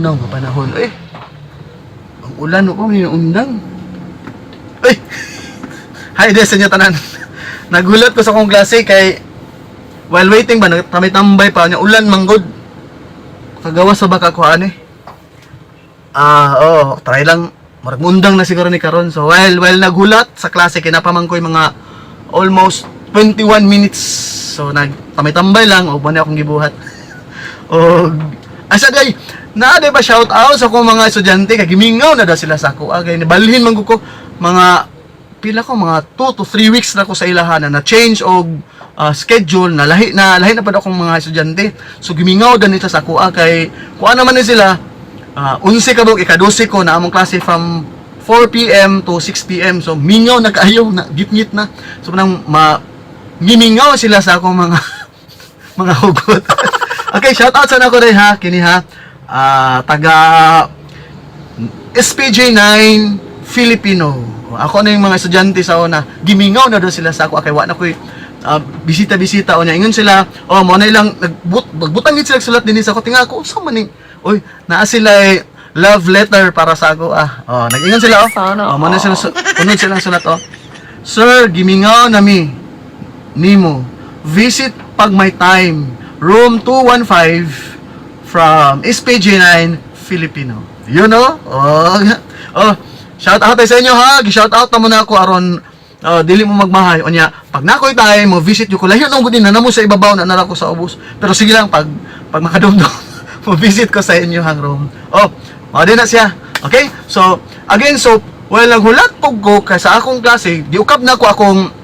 adlaw nga panahon. Ang ulan ko may undang. Hi des sa inyo tanan. Nagulat ko sa akong klase kay while waiting ba tambay pa nya ulan manggod. Kagawas sa baka ko ani. Try lang marag undang na siguro ni karon. So while nagulat sa klase kinapamangkoy mga almost 21 minutes. So nagtambay lang o bani akong gibuhat. O asa day na ba shout out sa akong mga estudyante kay gimingaw na daw sila sa ako. Kay nibalhin man ko mga pila ko mga 2 to 3 weeks na ko sa ilahan na change og schedule na lahi na pud akong mga estudyante. So gimingaw dan nila sa ako kay kuan naman ni sila 11 kabog ika-12 ko na among klase from 4 PM to 6 PM. So mingaw na kaayo na gitngit na. So nang gimingaw sila sa akong mga mga hugot. Okay, shout out sa nako ha kini ha taga SPJ9 Filipino. Ako na yung mga estudyante sa una, gimingaw na doon sila sa ako. Okay, wa na ko bisita-bisita o niya. Ingon sila, mo na ilang, nagbutang sila sulat din sa ako. Tinga ako, saan maning, naa sila love letter para sa ako. Nag-ingon sila, mo na sila, unod silang sulat, Sir, gimingaw nami, nimo, visit pag may time, room 215 from SPJ9 Filipino. You know? Shout out sa inyo ha. Gi-shout out na muna ako aron dili mo magmahay. Onya, pag nakoy tayo mo visit yo ko layo nung gudin na namo sa ibabaw na nara ko sa ubos. Pero sige lang pag makadumdum mo visit ko sa inyo hang room. Mao din na siya. Okay? So, again, naghulat pug ko kay sa akong klase, diukab na ko akong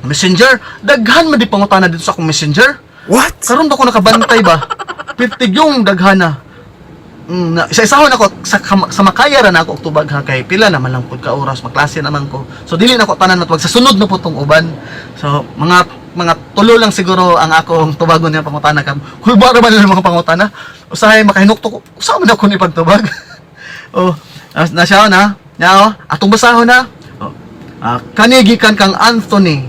messenger. Daghan man di pangutana dito sa akong messenger. What? Karon ba ko nakabantay ba? Pitig yung daghana. Isa-isahon ako sa makaya ra na ako tubag ha kay pila naman lang pud ka oras maklase naman ko. So dili na ko tanan matubag sa sunod na putong uban. So mga tulo lang siguro ang akong tubagon niya pangutana kam. Hulba ra man ang mga pangutana. Usahay makahinukto ko. Usa man ako ni pagtubag. Na siya na. Nya atong basahon na. Kani gikan kang Anthony.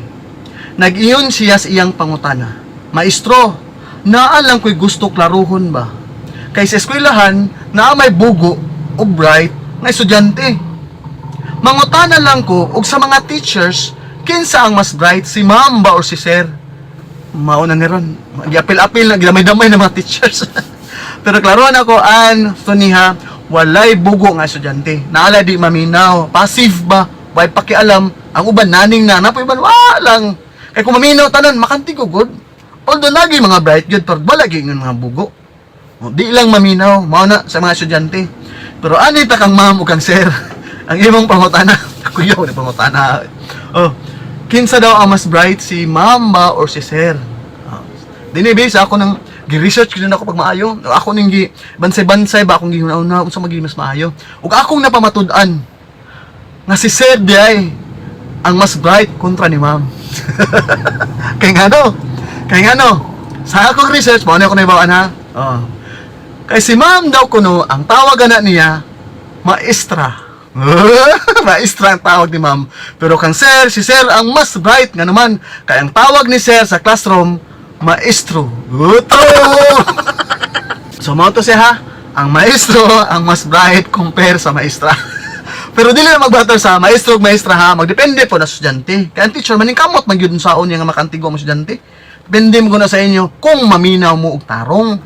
Nag-iyon siya sa iyang pangutana. Maestro, naa lang ko'y gusto klaruhon ba? Kay sa eskwelahan na may bugo o bright na estudyante. Mangutana lang ko og sa mga teachers kinsa ang mas bright, si ma'am ba or si sir? Mauna ni ron. Gi-apil-apil na gidamay-damay ng mga teachers. Pero klaruan ako Anthony ha, walay bugo nga estudyante. Naala di maminaw, passive ba? Way pakialam, ang uban naning na napoy ban walang. Kay kung maminaw tanan makanti ko good. Although lagi mga bright good pero wala gyud mga bugo. Di lang maminaw, mao na sa mga estudyante. Pero ani ta kang ma'am o kang sir, ang imong pangutana, kuyaw na pangutana. Kinsa daw ang mas bright, si ma'am ba or si sir? Dinibase ako nang gi-research gid ako pag maayo. Ako ning gi bansay-bansay ba akong gihunaw unsa maging mas maayo. Ug akong napamatud-an nga si sir di ay ang mas bright kontra ni ma'am. Kay ngano? Sa akong research, mao na ako naibawaan ha. Kay si ma'am daw kuno, ang tawag na niya, maestra. Maestra ang tawag ni ma'am. Pero kang sir, si sir ang mas bright nga naman. Kaya ang tawag ni sir sa classroom, maestro. So, mao to siya ha. Ang maestro, ang mas bright compare sa maestra. Pero dili na magbatter sa maestro ug maestra ha. Magdepende po na estudyante. Kaya ang teacher, maning kamot man gyud saon niya nga makantigo ang estudyante. Depende mo na sa inyo kung maminaw mo og tarong.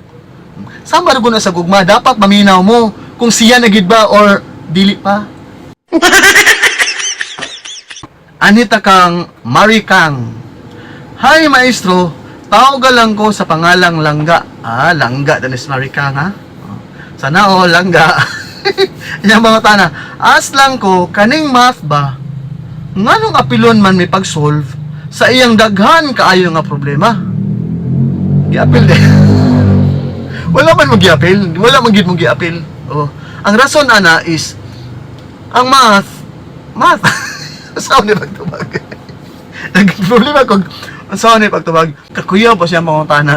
Saan ba na sa gugma? Dapat maminaw mo kung siya na gid ba or dili pa. Anita kang Marikang. Hi maestro, tawag lang ko sa pangalang Langga. Langga danis Marikang ha. Sana Langga. Yang mga tana, as lang ko kaning math ba? Nganong apilon man may pag-solve sa iyang daghan kaayo nga problema? Giapil din. Wala man mo giapil, wala man gid mo giapil. Ang rason ana is ang math. Saan ni pagtubag? Nag-problema ko saan ni pagtubag. Kakuya pa siya mga tana.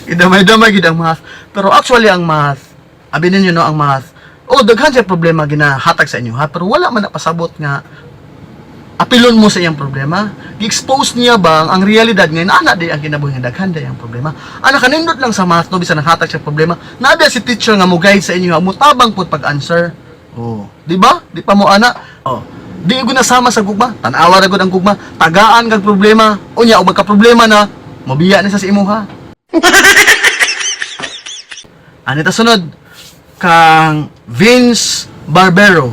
Idamay-damay gid ang math. Pero actually ang math, abinin niyo no ang math. Daghan siya problema ginahatag sa inyo ha, pero wala man napasabot nga apilon mo sa iyang problema. Gi-expose niya ba ang realidad ngayon ana di ang kinabuhi nga daghan day ang problema. Ana kanindot lang sa math no bisan naghatag siya problema. Nabi si teacher nga mo guide sa inyo, mutabang pud pag-answer. Oh, di ba? Di pa mo ana. Oh. Di ko nasama sa gugma. Tan-awa ra gud ang gugma. Tagaan kag problema. Unya og magka problema na, mobiya na sa imuha. Ani ta sunod kang Vince Barbero.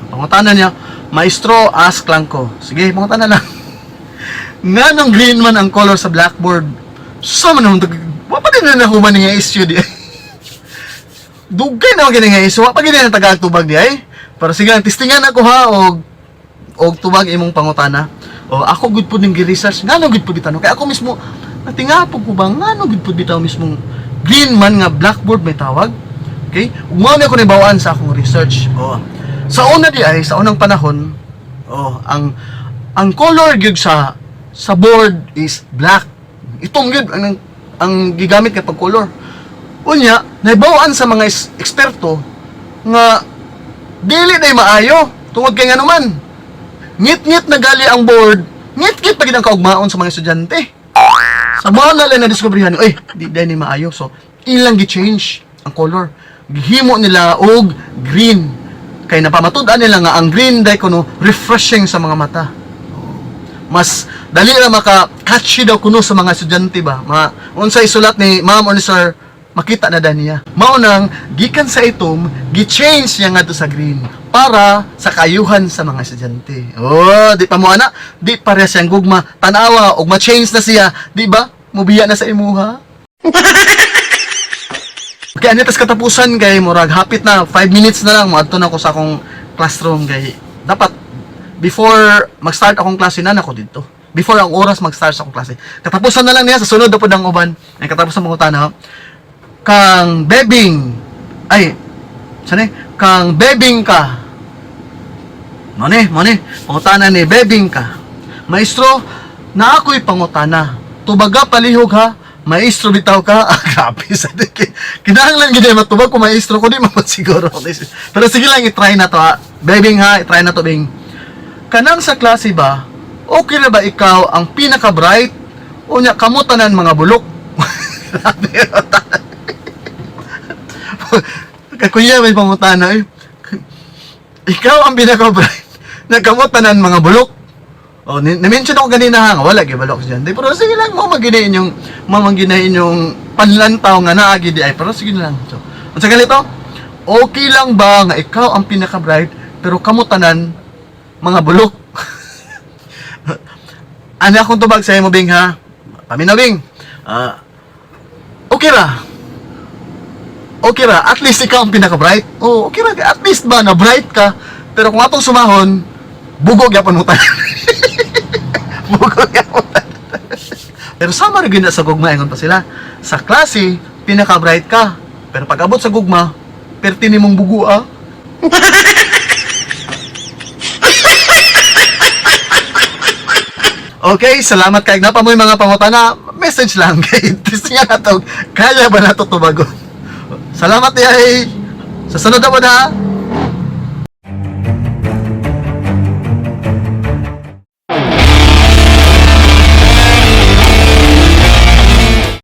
Pangutanan niya, Maestro, ask lang ko. Sige, pangutanan lang. Nga nung green man ang color sa blackboard, sa man naman, wapa din na nakuman nga issue di ay. Dugay na mga nga issue, wapa gina na taga-tubag di ay. Pero sige lang, testingan ako ha, og tubag imong pangutana. O ako good po ng research, nga nung good po bitano. Kaya ako mismo, natingapog ko ba, nga nung good po bitaw mismong green man nga blackboard may tawag. Okay? Umaw na ako nibawaan sa akong research. O, sa una di ay, sa unang panahon, ang color gyud sa board is black. Itong gyud ang gigamit kay pag color. Unya, naibawaan sa mga eksperto nga dili day maayo tungod kay nga naman. Ngit-ngit na gali ang board, ngit-ngit pa gid ang kaugmaon sa mga estudyante. Sa mga na diskubrihan, di day ni maayo. So, ilang gi-change ang color. Gihimo nila og green. Kay napamatud-an nila nga ang green day kuno refreshing sa mga mata. Mas dali ra maka-catchy daw kuno sa mga estudyante ba. Unsay sulat ni ma'am or ni sir, makita na niya. Mao nang gikan sa itom, gi-change niya ngadto sa green para sa kayuhan sa mga estudyante. Oh, di pa mo ana, di pareha siyang gugma, tanawa og ma-change na siya, di ba? Mubiya na sa imuha. Kaya anitas katapusan kay murag hapit na 5 minutes na lang moadto na ko sa akong classroom kay dapat before mag-start akong klase na nako dito. Before ang oras mag-start sa akong klase. Katapusan na lang niya sa sunod daw ang uban. Ay katapusan mo utana kang bebing kang bebing ka. Mone, pangutana ni bebing ka. Maestro, na ako'y pangutana. Tubaga palihog ha. Maestro bitaw ka. Grabe sa kinahanglan gid matubag ko maestro ko di mapod siguro. Pero sige lang i-try na to ha. Bebing ha, i-try na to bing. Kanang sa klase ba, okay na ba ikaw ang pinaka-bright o nya kamutanan mga bulok? Kakuya may pangutana ikaw ang pinaka-bright nagkamutanan mga bulok. Oh, na-mention ako ganina ha, wala gibalok diyan. Pero sige lang mo maginain yung panlantaw nga naagi di ay pero sige na lang. So, unsa ganito? Okay lang ba nga ikaw ang pinaka-bright pero kamutanan mga bulok? Ano akong tubag sa imo bing ha? Paminaw bing. Okay ra. Okay ra, at least ikaw ang pinaka-bright. Oh, okay ra, at least ba na bright ka. Pero kung atong sumahon, bugog yapon mo tayo. Bugog yapon tayo. Pero sama rin gina sa gugma, ingon pa sila. Sa klase, pinaka-bright ka. Pero pag abot sa gugma, pertini mong bugu ah. Okay, salamat kay napa mo yung mga pangutana. Message lang kay testingan nato. Kaya ba nato tubagon? Salamat ay sa sunod na po na.